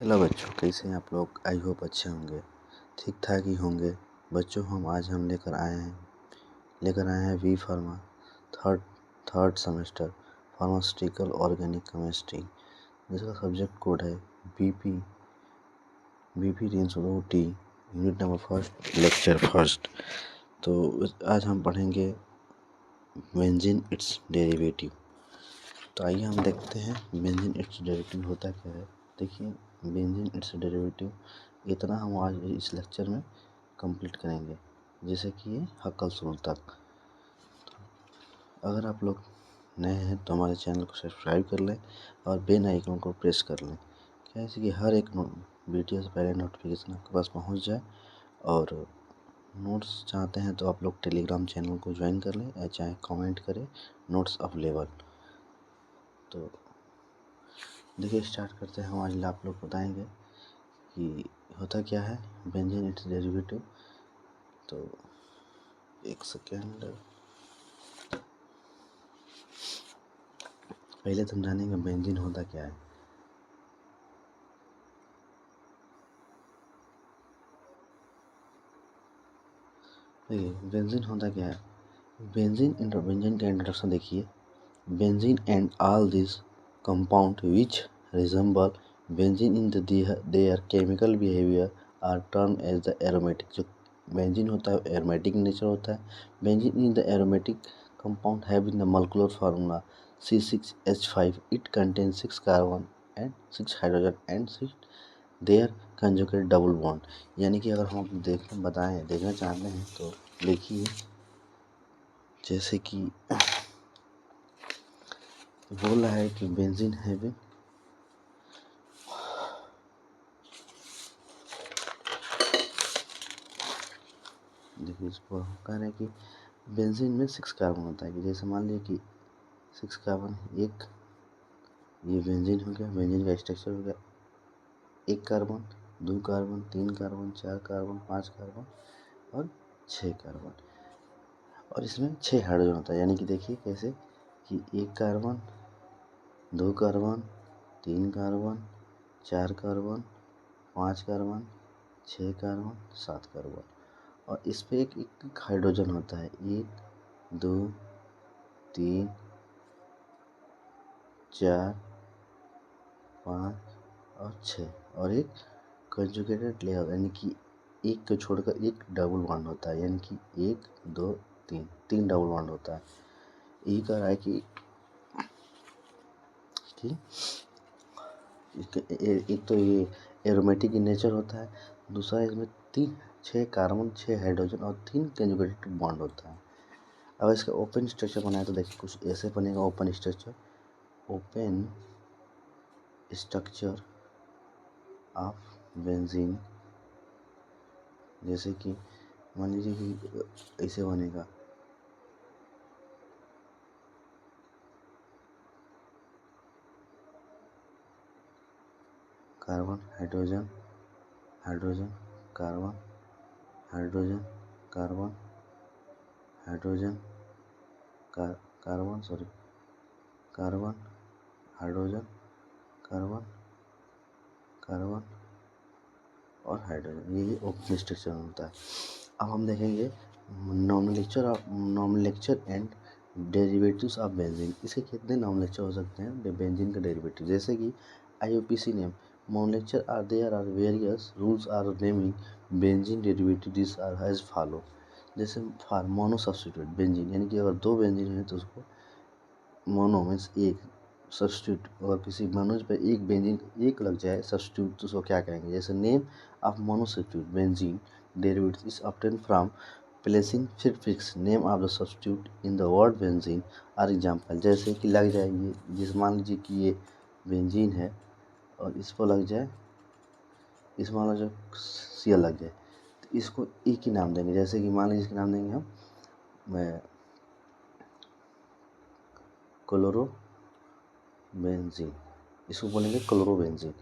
Hello बच्चों, कैसे हैं आप लोग। आई होप अच्छे होंगे, ठीक ठाक ही होंगे। बच्चों आज हम लेकर आए हैं B pharma third semester pharmaceutical organic chemistry, जिसका सब्जेक्ट कोड है BP 302T, unit number first, lecture first. तो आज हम पढ़ेंगे बेंजीन इट्स डेरिवेटिव। तो आइए हम देखते हैं बेंजीन इट्स डेरिवेटिव होता क्या है। देखिए, बेंजीन इट्स डेरिवेटिव इतना हम आज इस लेक्चर में कंप्लीट करेंगे, जैसे कि ये हक्कल शुरू तक। अगर आप लोग नए हैं तो हमारे चैनल को सब्सक्राइब कर लें और बेल आइकन को प्रेस कर लें, कैसे कि हर एक वीडियो से पहले नोटिफिकेशन आपके पास पहुंच जाए। और नोट्स चाहते हैं तो आप लोग टेलीग्राम चैनल को ज्वाइन कर लें या चाहे कमेंट करें, नोट्स अवेलेबल। तो देखिए, स्टार्ट करते हैं। हम आज आप लोग बताएंगे कि होता क्या है बेंजीन इट्स डेरिवेटिव। तो एक सेकेंड, पहले तो हम जानेंगे बेंजीन होता क्या है। देखिए, बेंजीन होता क्या है। बेंजीन का इंट्रोडक्शन देखिए। Benzene and all this compound which resemble benzene in their chemical behaviour are term as the aromatic. जो बेंजीन होता है एरोमेटिक नेचर होता है। Benzene in the aromatic compound having the molecular formula C6H5. It contains 6 carbon and 6 hydrogen and 6 their conjugate double bond। यानी कि अगर हम देखना चाहते हैं तो देखिए, जैसे कि बोल रहा है कि बेंजीन हैविंग देखिए, इसको कह रहे हैं कि बेंजीन में 6 कार्बन होता है। कि जैसे मान लिया कि 6 कार्बन, एक ये बेंजीन हो गया। बेंजीन का स्ट्रक्चर हो गया, 1 carbon, 2 carbon, 3 carbon, 4 carbon, 5 carbon और 6 कार्बन। और इसमें 6 हाइड्रोजन होता है। यानी कि देखिए कैसे कि 1 carbon, 2 carbon, 3 carbon, 4 carbon, 5 carbon, 6 carbon, 7 carbon. और इस पे एक हाइड्रोजन होता है। 1, 2, 3, 4, 5 और 6। और एक कंजुगेटेड लेयर, यानी कि एक को छोड़कर एक डबल बॉन्ड होता है। यानी कि 1, 2, 3 डबल बॉन्ड होता है। यही कह रहा है कि एक तो ये एरोमेटिक इन नेचर होता है, दूसरा इसमें 6 कार्बन, 6 हाइड्रोजन और 3 कंजुगेटेड बॉन्ड होता है। अब इसका ओपन स्ट्रक्चर बनाए तो देखिए कुछ ऐसे बनेगा। ओपन स्ट्रक्चर ऑफ बेंजीन, जैसे कि मान लीजिए कि ऐसे बनेगा। Carbon, hydrogen, hydrogen, carbon, hydrogen, carbon, hydrogen, carbon, hydrogen, carbon, carbon और हाइड्रोजन। ये ओपन स्ट्रक्चर होता है। अब हम देखेंगे nomenclature and derivatives of benzene. इसके कितने नॉमेनक्लेचर हो सकते हैं बेंजीन का डेरिवेटिव, जैसे कि IUPAC name nomenclature are there are various rules are naming benzene derivative. This are as follow. जैसे फॉर मोनो सब्स्टिट्यूट बेंजीन, यानी कि अगर 2 बेंजीन है तो उसको मोनो मीन्स एक सब्स्टिट्यूट, अगर किसी मनुष्य पे एक बेंजीन एक लग जाए सब्स्टिट्यूट तो उसको क्या कहेंगे। जैसे name of mono substitute benzene derivative is obtain from placing fix name of the substitute in the word benzene are example. जैसे कि लग जाएगी, जैसे मान लीजिए कि ये बेंजीन है और इस पर लग जाए, इस मान लो सी लग जाए तो इसको एक ही नाम देंगे। जैसे कि मान लीजिए इसका नाम देंगे हम क्लोरो बेंजीन, इसको बोलेंगे क्लोरोबेंजीन।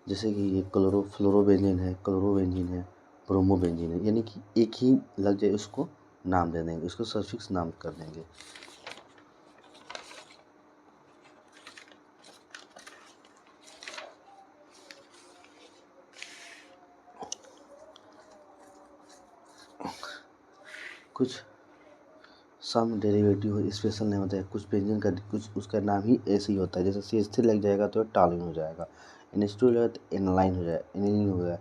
जैसे कि ये फ्लोरोबेंजीन है, क्लोरोबेंजीन है, ब्रोमोबेंजीन है। यानी कि एक ही लग जाए उसको नाम दे देंगे, उसको सफिक्स नाम कर देंगे। कुछ सम डेरिवेटिव स्पेशल नेम होता है, कुछ बेंजीन का कुछ उसका नाम ही ऐसे ही होता है। जैसे CH3 लग जाएगा तो टॉलुइन हो जाएगा, NH2 लगेगा तो एनालाइन हो जाएगा, एनिलीन हो गया।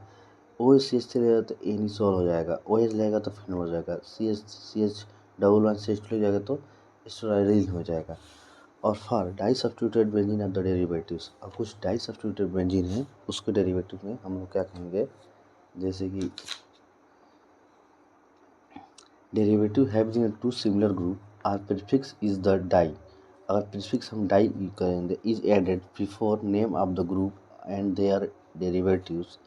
OH CH3 लगेगा तो एनिसोल हो जाएगा, OH लगेगा तो फिनोल हो जाएगा, CH1 CH2 लग जाएगा तो स्टोराइडिन हो जाएगा। और for di substituted benzene of the derivatives, और कुछ डाई सब्स्टिट्यूटेड बेंजीन है उसके डेरिवेटिव में हम लोग क्या कहेंगे, जैसे कि derivative having two similar group are prefix is the di. अगर प्रीफिक्स हम डाई करेंगे, is added before name of the group and their derivatives,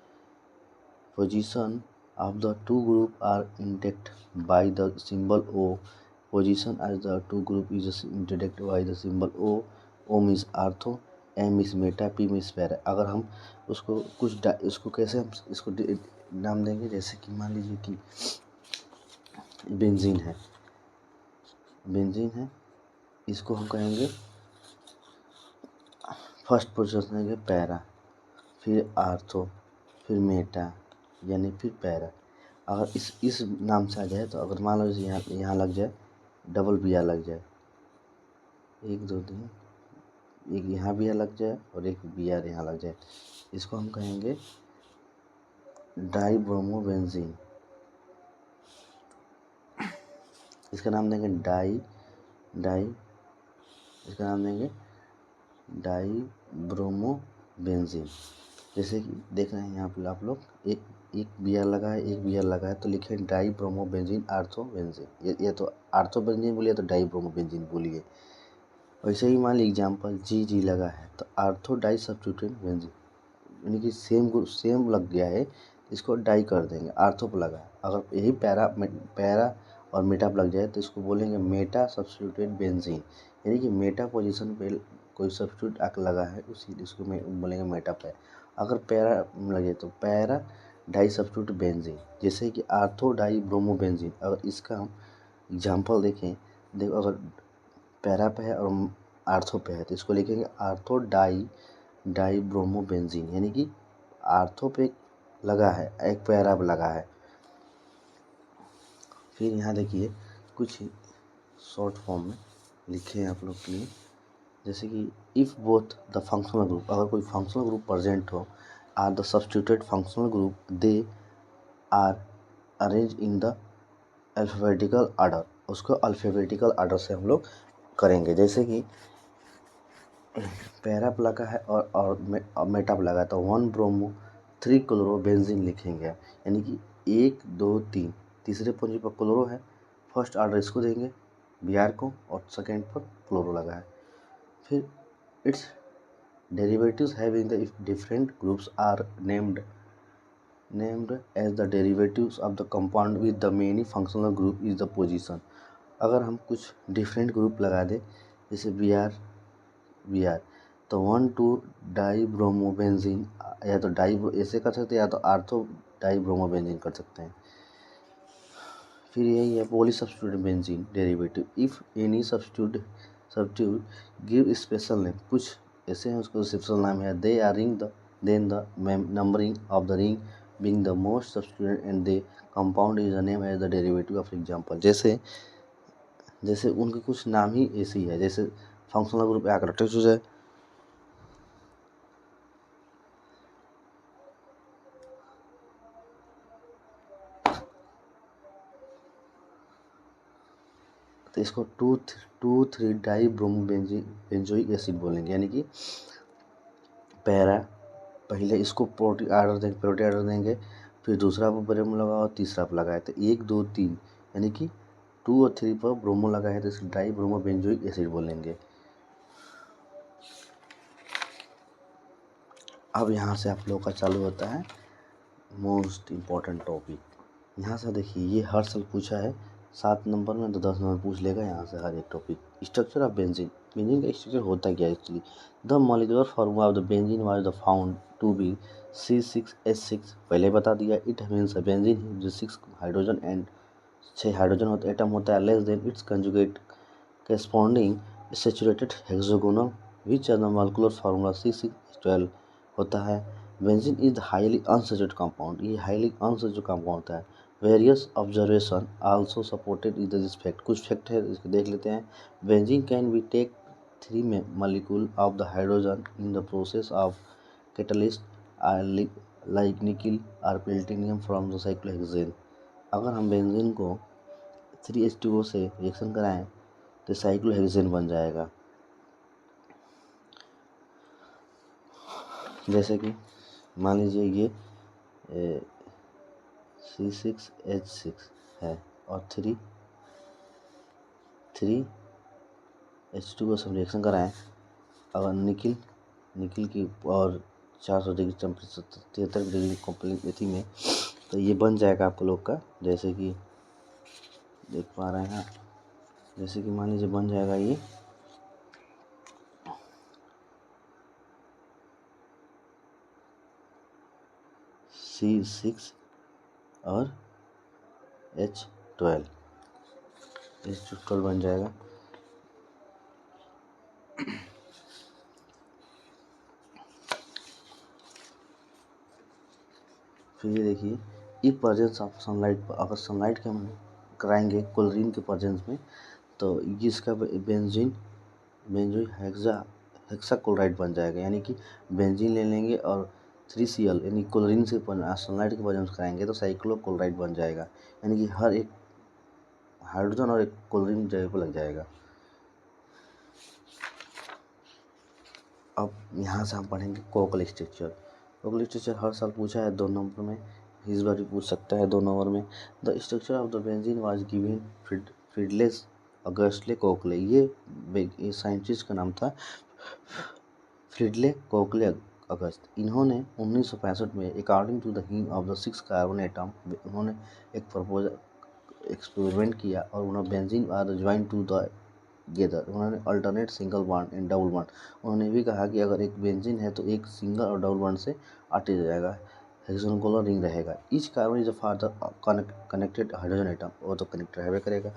position of the two group are indexed by the symbol O. Position as the two group is indexed by the symbol O. O means ortho, M is Meta, P means para. अगर हम उसको इसको कैसे हम इसको नाम देंगे, जैसे कि मान लीजिए कि बेंजीन है, इसको हम कहेंगे फर्स्ट पोजीशन देंगे पैरा, फिर आर्थो, फिर मेटा, यानी फिर पैरा। अगर इस नाम से आ जाए तो अगर मान लो यहाँ लग जाए, डबल BR लग जाए, 1 2 3, एक यहाँ BR लग जाए और एक BR यहाँ लग जाए, इसको हम कहेंगे डाईब्रोमोबेंजीन। इसका नाम देंगे इसका नाम देंगे डाईब्रोमोबेंजीन। जैसे कि देख रहे हैं यहाँ पे आप लोग, एक BR लगा है, एक BR लगा है, तो लिखे डाईब्रोमोबेंजीन आर्थोबेंजीन। ये तो आर्थोबेंजीन बोलिए तो डाईब्रोमोबेंजीन बोलिए। वैसे ही मान लीजिए एग्जाम्पल जी लगा है तो आर्थो डाई सब्स्टिट्यूटेड बेंजीन, यानी कि सेम लग गया है, इसको डाई कर देंगे, आर्थो पर लगा है। अगर यही पैरा और मेटा पर लग जाए तो इसको बोलेंगे मेटा सब्स्टिट्यूटेड बेंजीन, यानी कि मेटा पोजीशन पे कोई सब्स्टिट्यूट आकर लगा है, इसको बोलेंगे मेटा पैर। अगर पैरा लगे तो पैरा डाई सब्स्टिट्यूट बेंजीन, जैसे कि आर्थो डाई ब्रोमोबेंजीन। अगर इसका हम एग्जाम्पल देखें, देखो अगर पैरा पे है और आर्थो पे है तो इसको लिखेंगे आर्थो डाई ब्रोमोबेंजीन, यानी कि आर्थो पे लगा है, एक पैरा पे लगा है। फिर यहाँ देखिए कुछ शॉर्ट फॉर्म में लिखे हैं आप लोग के लिए, जैसे कि if both the functional group, अगर कोई फंक्शनल ग्रुप प्रेजेंट हो, are the substituted functional group, they are arrange in the alphabetical order. उसको अल्फ़ाबेटिकल ऑर्डर से हम लोग करेंगे। जैसे कि पैरा पे लगा है और मेटा पे लगा है तो 1 ब्रोमो 3 क्लोरो बेंजीन लिखेंगे, यानी कि 1 2 3, तीसरे पोजीशन पर क्लोरो है, फर्स्ट ऑर्डर इसको देंगे BR को, और सेकेंड पर क्लोरो लगा है। फिर its derivatives having the different groups are named as the derivatives of the compound with the many functional group is the position. अगर हम कुछ डिफरेंट ग्रुप लगा दें, जैसे BR तो 1 2 डाईब्रोमोबेंजीन, या तो ऐसे कर सकते हैं, या तो आर्थो डाईब्रोमोबेंजीन कर सकते हैं। फिर यही है poly substituted benzene derivative, if any substitute give special name, कुछ ऐसे हैं उसको स्पेशल नाम है, they are ring then the numbering of the ring being the most substituted and they compound is the name as the derivative of example. जैसे उनके कुछ नाम ही ऐसे ही है, जैसे फंक्शनल ग्रुप आकर अटैच हो जाए, तो इसको 2,3 डाईब्रोमोबेंजोइक एसिड बोलेंगे, यानी कि पैरा, पहले इसको प्रोटी ऑर्डर देंगे, फिर दूसरा पर ब्रोमो लगाओ, तीसरा पर लगाए तो 1 2 3, यानी कि 2 और 3 पर ब्रोमो लगा है तो इसको डाईब्रोमोबेंजोइक एसिड बोलेंगे। अब यहाँ से आप लोगों का चालू होता है मोस्ट इम्पॉर्टेंट टॉपिक। यहाँ से देखिए ये हर साल पूछा है 7 नंबर में, तो 10 नंबर पूछ लेगा यहाँ से हर एक टॉपिक। स्ट्रक्चर ऑफ बेंजीन का स्ट्रक्चर होता क्या है actually. The molecular formula of the benzene was the found to be C6H6, पहले बता दिया। इट मीन्स बेंजीन जो 6 हाइड्रोजन एंड 6 हाइड्रोजन होता एटम होता है, less than its conjugate corresponding saturated hexagonal which are the molecular formula C6H12 होता है। Benzene is the highly unsaturated compound, ये हाईली अनसैचुरेटेड कंपाउंड होता है। Various observation also supported in this fact. कुछ fact है इसको देख लेते हैं। Benzene can be take 3 molecule of the hydrogen in the process of catalyst like nickel और प्लेटिनियम फ्रॉम द साइक्लोहेक्सेन। अगर हम बेंजीन को 3H2O से रिएक्शन कराएं तो साइक्लोहेक्सेन बन जाएगा। जैसे कि मान लीजिए ये C6H6 है और 3H2O से रिएक्शन कराएं। अगर निकिल की और 400 डिग्री टेम्परेचर 73 डिग्री कंप्लीट में, तो ये बन जाएगा आपको लोग का। जैसे कि देख पा रहे हैं, जैसे कि मान लीजिए बन जाएगा ये C6 और H12 बन जाएगा। फिर ये देखिए, इफ प्रेजेंस ऑफ सनलाइट, अगर सनलाइट के हम कराएंगे क्लोरीन के प्रेजेंस में, तो ये इसका बेंजीन हेक्साक्लोराइड बन जाएगा। यानी कि बेंजीन ले लेंगे और 3Cl यानी क्लोरीन से सनलाइट के प्रेजेंस कराएंगे तो साइक्लोक्लोराइड बन जाएगा। यानी कि हर एक हाइड्रोजन और एक क्लोरीन जगह पर लग जाएगा। अब यहाँ से हम पढ़ेंगे कोकल स्ट्रक्चर। कोकल स्ट्रक्चर हर साल पूछा है 2 नंबर में, इस बार भी पूछ सकता है 2 नंबर में। The structure of the benzene was given Friedrich August Kekule. ये साइंटिस्ट का नाम था फ्रिडले कोकले अगस्त। इन्होंने 1965 में according to the heme of the 6 carbon atom, उन्होंने एक प्रपोजल एक्सपेरिमेंट किया और उन्होंने benzene are join together. उन्होंने alternate single bond and double bond, उन्होंने भी कहा कि अगर एक बेंजीन है तो एक सिंगल और डबल बॉन्ड से अटैच जाएगा, हेक्सागोनल रिंग रहेगा। Each carbon is a father connected hydrogen atom, वो तो कनेक्टर है करेगा।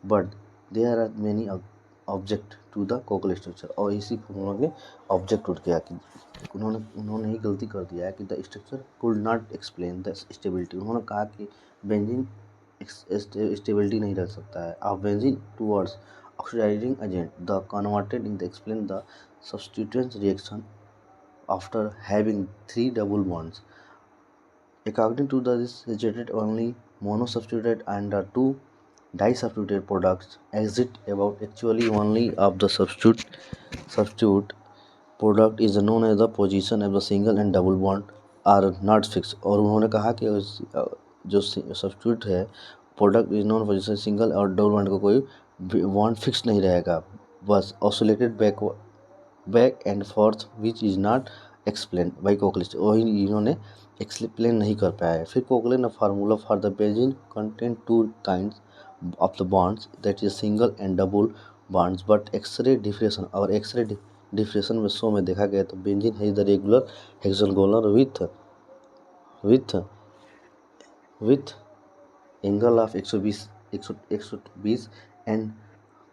But there are many object to the Kekule structure. और इसी पर उन्होंने ऑब्जेक्ट उठ गया कि उन्होंने ही गलती कर दिया है कि the structure could not explain the stability. उन्होंने कहा कि बेंजीन स्टेबिलिटी नहीं रख सकता है। Of benzene towards oxidizing agent, the converted in the explain the substituent reaction after having 3 double bonds. According to this suggested only monosubstituted and the 2 disubstituted products exist about actually only of the substitute product is known as the position of the single and double bond are not fixed। और उन्होंने कहा कि जो substitute है product is non position single और double bond का कोई bond fix नहीं रहेगा, बस oscillated back and forth which is not explain by Kekule. वही इन्होंने एक्सप्लेन नहीं कर पाया है। फिर कोकले ने formula for the benzene content 2 kinds of the bonds that is single and double bonds but x ray diffraction. और एक्सरे डिफ्रेशन में शो में देखा गया तो बेंजीन है the regular hexagonal with angle of 120 and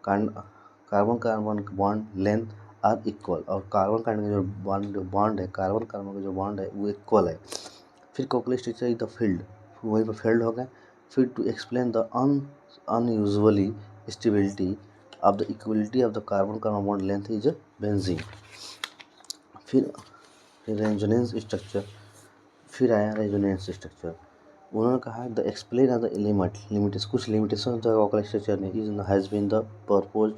carbon carbon bond length are equal. और carbon carbon का जो बॉन्ड है, कार्बन कार्बन का जो बॉन्ड है वो इक्वल है। फिर Kekule structure is the failed, वहीं पर फील्ड हो गए। फिर to explain the unusually stability of the equality of the carbon carbon bond length is benzene. फिर रेजोनेंस स्ट्रक्चर, फिर आया रेजोनेंस स्ट्रक्चर। उन्होंने कहा the explain of the limitation, कुछ limitation of the Kekule structure ने has been the propose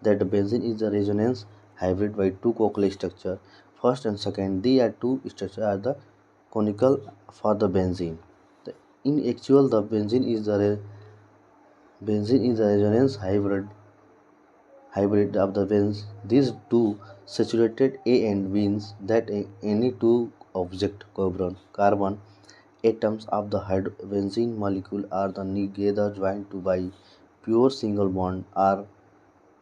that the benzene is the resonance hybrid by 2 Kekule structure first and second. The are 2 structure are the conical for the benzene. In actual, the benzene is the resonance hybrid of the benzene. These two saturated A and means that any 2 object carbon atoms of the benzene molecule are the together joined to by pure single bond or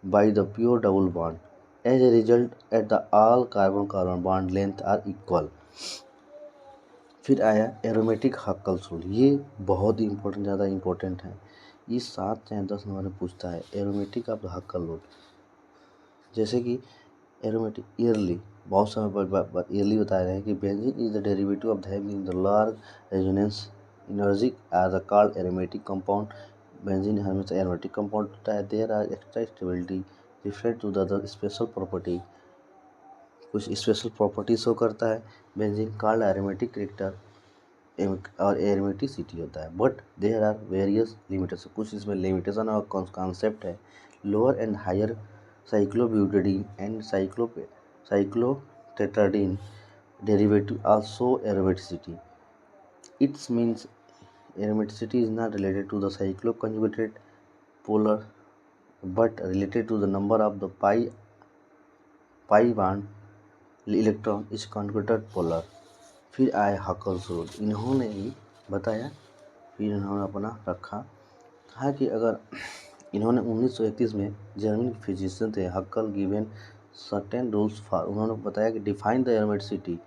by the pure double bond. As a result, at the all carbon bond length are equal. फिर आया aromatic हक्कल-सूल। ये बहुत ही important, ज़्यादा important है। ये 7 चाहे 10 number में पूछता है। एरोमेटिक ऑफ द हक्कल-सूल, जैसे कि एरोमेटिक ईयरली, बहुत समय पर ईयरली बता रहे हैं कि benzene is the derivative of the having the large resonance energy as a called aromatic compound. Benzene हमेशा एरोमेटिक कंपाउंड होता है. There are extra stability different to the other special property. कुछ स्पेशल प्रॉपर्टी शो करता है. Benzene called aromatic character और aromaticity होता है. But there are various limitation. कुछ इसमें लिमिटेशन और कॉन्सेप्ट है. Lower and higher cyclobutadiene and cyclotetradiene derivative also aromaticity. It means aromaticity is not related to the cycloconjugated polar but related to the number of the pi bond electron is conjugated polar. फिर आए Huckel's rule. इन्होंने ही बताया, फिर इन्होंने अपना रखा था कि अगर इन्होंने 1931 में जर्मन फिजिशियन थे हक्कल गिवन सर्टेन रूल्स फॉर. उन्होंने बताया कि डिफाइन द एरोमेटिसिटी.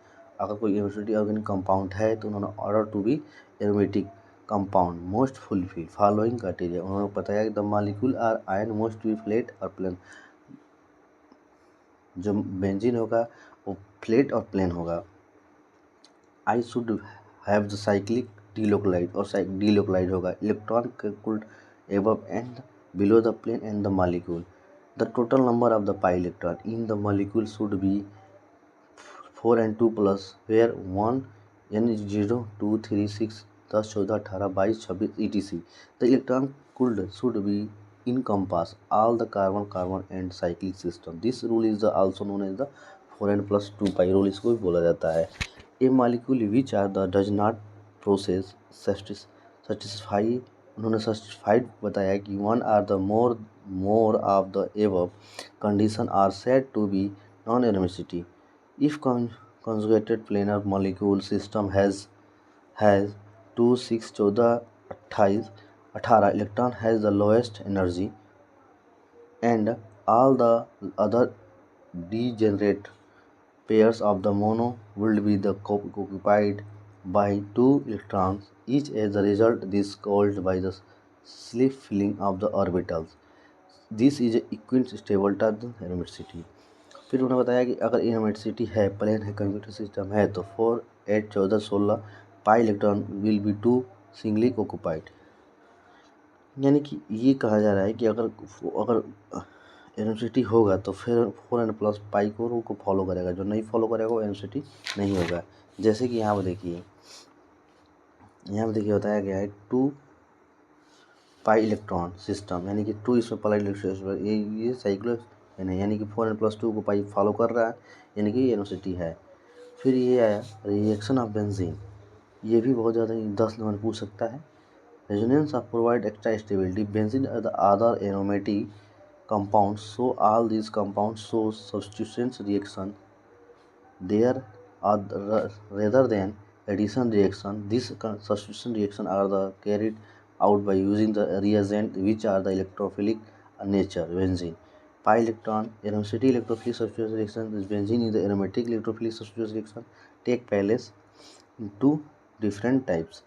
अगर कोई एरोमेटिसिटी ऑर्गेनिक कंपाउंड है तो उन्होंने order to be aromatic compound must fulfil following criteria. उन्होंने बताया कि the molecule or ion must be flat और प्लेन. जो बेंजीन होगा वो फ्लैट और प्लेन होगा. I should have the cyclic delocalised और डीलोकलाइड होगा. Electron could above and below the plane and the molecule. The total number of the pi electron in the molecule should be 4 and 2 plus, where 1 n 0 2 3 6 10 14 18 22 26 etc. The electron should be encompass all the carbon and cyclic system. This rule is also known as the 4 n plus 2 pi rule. इसको भी बोला जाता है. A molecule which are the does not process satisfy. उन्होंने certified बताया कि one are the more of the above condition are said to be non aromaticity. If conjugated planar molecule system has 2 6 14 28 18 electron has the lowest energy and all the other degenerate pairs of the mono will be the occupied by 2 electrons each. As a result, this is called by the slip filling of the orbitals. This is a equistable to the aromaticity. फिर उन्होंने बताया कि अगर aromaticity है, plane है, computer system है तो 4 8 14 16 pi electron will be 2 singly occupied. यानी कि ये कहा जा रहा है कि अगर एरोमेटिसिटी होगा तो फिर 4 n प्लस पाई को फॉलो करेगा. जो नहीं फॉलो करेगा वो एरोमेटिसिटी नहीं होगा. जैसे कि यहाँ पर देखिए बताया गया है 2 पाई इलेक्ट्रॉन सिस्टम, यानी कि 2 इसमें पाई इलेक्ट्रॉन ये साइक्लो नहीं, यानी कि 4 n प्लस 2 को पाई फॉलो कर रहा है, यानी कि एरोमेटिसिटी है. फिर ये आया रिएक्शन ऑफ बेंजीन. ये भी बहुत ज़्यादा 10 नंबर पूछ सकता है. Resonance of provide extra stability. Benzene are the other aromatic compounds, so all these compounds show substitution reaction there are rather than addition reaction. These substitution reaction are the carried out by using the reagent which are the electrophilic nature. Benzene pi electron aromatic electrophilic substitution reaction. This benzene is the aromatic electrophilic substitution reaction take place in two different types.